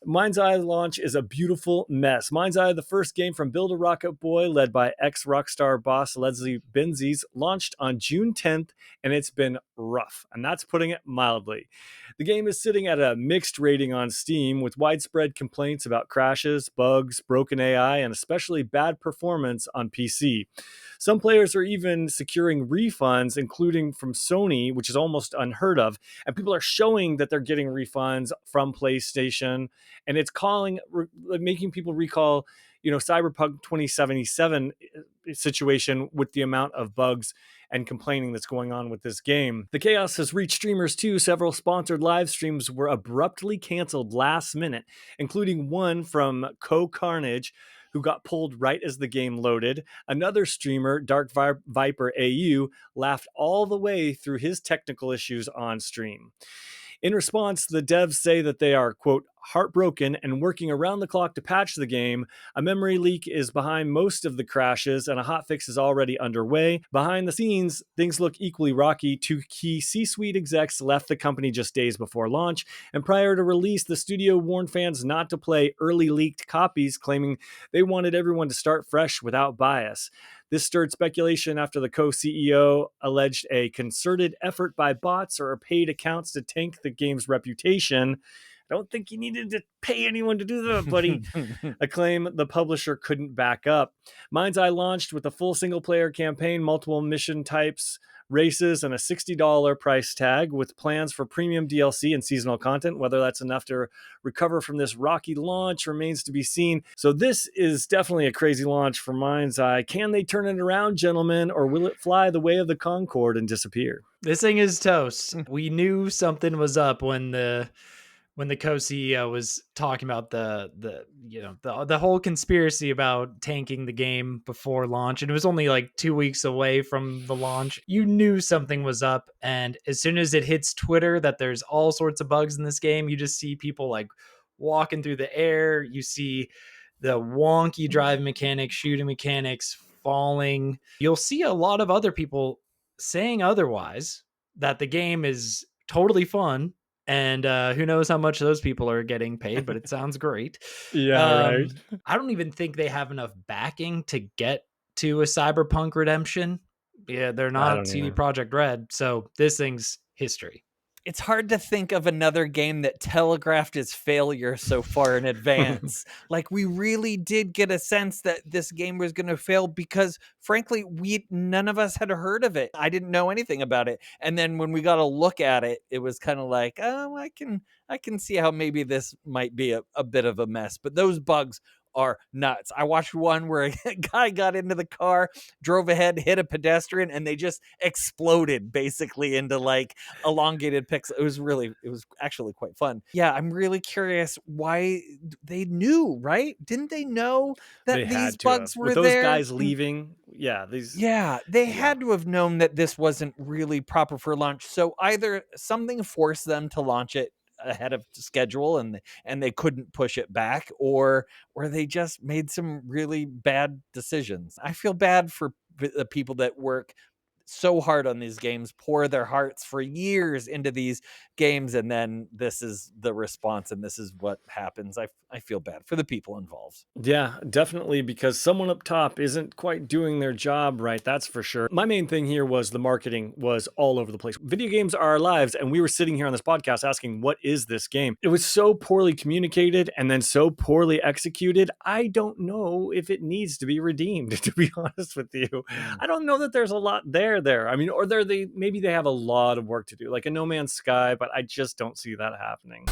MindsEye launch is a beautiful mess. MindsEye, the first game from Build a Rocket Boy, led by ex-Rockstar boss Leslie Benzies, launched on June 10th, and it's been rough, and that's putting it mildly. The game is sitting at a mixed rating on Steam, with widespread complaints about crashes, bugs, broken AI, and especially bad performance on PC. Some players are even securing refunds, including from Sony, which is almost unheard of, and people are showing that they're getting refunds from PlayStation, and it's making people recall, Cyberpunk 2077 situation with the amount of bugs and complaining that's going on with this game. The chaos has reached streamers too. Several sponsored live streams were abruptly canceled last minute, including one from Carnage, who got pulled right as the game loaded. Another streamer, Dark Viper AU, laughed all the way through his technical issues on stream. In response, the devs say that they are, quote, heartbroken and working around the clock to patch the game. A memory leak is behind most of the crashes, and a hotfix is already underway. Behind the scenes, things look equally rocky. Two key C-suite execs left the company just days before launch, and prior to release, the studio warned fans not to play early leaked copies, claiming they wanted everyone to start fresh without bias. This stirred speculation after the co-CEO alleged a concerted effort by bots or paid accounts to tank the game's reputation. I don't think you needed to pay anyone to do that, buddy. A claim the publisher couldn't back up. MindsEye launched with a full single-player campaign, multiple mission types, races, and a $60 price tag, with plans for premium DLC and seasonal content. Whether that's enough to recover from this rocky launch remains to be seen. So this is definitely a crazy launch for MindsEye. Can they turn it around, gentlemen, or will it fly the way of the Concorde and disappear? This thing is toast. We knew something was up when the co-CEO was talking about the whole conspiracy about tanking the game before launch, and it was only like 2 weeks away from the launch. You knew something was up, and as soon as it hits Twitter that there's all sorts of bugs in this game, you just see people like walking through the air. You see the wonky drive mechanics, shooting mechanics falling. You'll see a lot of other people saying otherwise, that the game is totally fun. And who knows how much those people are getting paid, but it sounds great. Right. I don't even think they have enough backing to get to a Cyberpunk redemption. Yeah, they're not CD Projekt Red, so this thing's history. It's hard to think of another game that telegraphed its failure so far in advance. Like, we really did get a sense that this game was going to fail because, frankly, none of us had heard of it. I didn't know anything about it. And then when we got a look at it, it was kind of like, oh, I can see how maybe this might be a bit of a mess. But those bugs are nuts. I watched one where a guy got into the car, drove ahead, hit a pedestrian, and they just exploded basically into like elongated pixels. It was actually quite fun. Yeah, I'm really curious why they knew, right? Didn't they know that these bugs were there? With those guys leaving, they had to have known that this wasn't really proper for launch. So either something forced them to launch it ahead of schedule and they couldn't push it back, or they just made some really bad decisions. I feel bad for the people that work so hard on these games, pour their hearts for years into these games, and then this is the response and this is what happens. I feel bad for the people involved. Yeah, definitely, because someone up top isn't quite doing their job right, that's for sure. My main thing here was the marketing was all over the place. Video games are our lives, and we were sitting here on this podcast asking, what is this game? It was so poorly communicated and then so poorly executed. I don't know if it needs to be redeemed, to be honest with you. I don't know that there's a lot there. I mean, or maybe they have a lot of work to do, like a No Man's Sky, but I just don't see that happening.